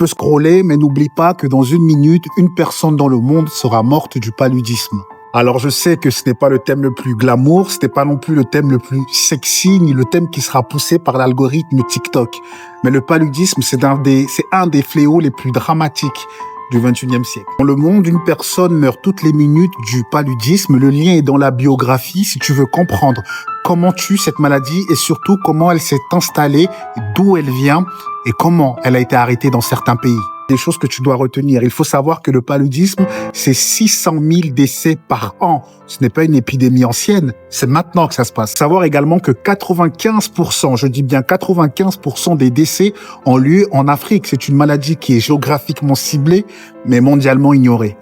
peux scroller, mais n'oublie pas que dans 1 minute, une personne dans le monde sera morte du paludisme. Alors je sais que ce n'est pas le thème le plus glamour, ce n'est pas non plus le thème le plus sexy, ni le thème qui sera poussé par l'algorithme TikTok. Mais le paludisme, c'est un des fléaux les plus dramatiques du XXIe siècle. Dans le monde, une personne meurt toutes les minutes du paludisme. Le lien est dans la biographie si tu veux comprendre comment tue cette maladie et surtout comment elle s'est installée, d'où elle vient et comment elle a été arrêtée dans certains pays. Des choses que tu dois retenir. Il faut savoir que le paludisme, c'est 600 000 décès par an. Ce n'est pas une épidémie ancienne, c'est maintenant que ça se passe. Savoir également que 95%, je dis bien 95% des décès ont lieu en Afrique. C'est une maladie qui est géographiquement ciblée, mais mondialement ignorée.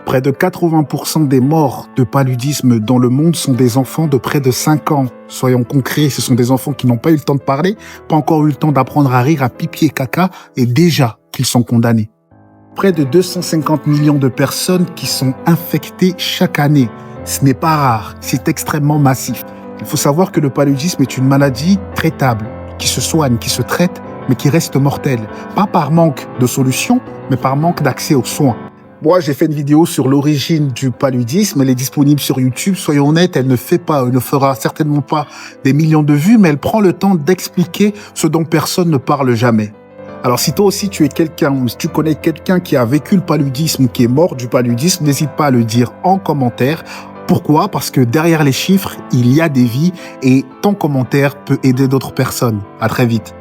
Près de 80% des morts de paludisme dans le monde sont des enfants de près de 5 ans. Soyons concrets, ce sont des enfants qui n'ont pas eu le temps de parler, pas encore eu le temps d'apprendre à rire, à pipi et caca, et déjà qu'ils sont condamnés. Près de 250 millions de personnes qui sont infectées chaque année. Ce n'est pas rare, c'est extrêmement massif. Il faut savoir que le paludisme est une maladie traitable, qui se soigne, qui se traite, mais qui reste mortelle. Pas par manque de solutions, mais par manque d'accès aux soins. Moi, j'ai fait une vidéo sur l'origine du paludisme. Elle est disponible sur YouTube. Soyons honnêtes, elle ne fera certainement pas des millions de vues, mais elle prend le temps d'expliquer ce dont personne ne parle jamais. Alors, si toi aussi tu es quelqu'un ou si tu connais quelqu'un qui a vécu le paludisme ou qui est mort du paludisme, n'hésite pas à le dire en commentaire. Pourquoi? Parce que derrière les chiffres, il y a des vies et ton commentaire peut aider d'autres personnes. À très vite.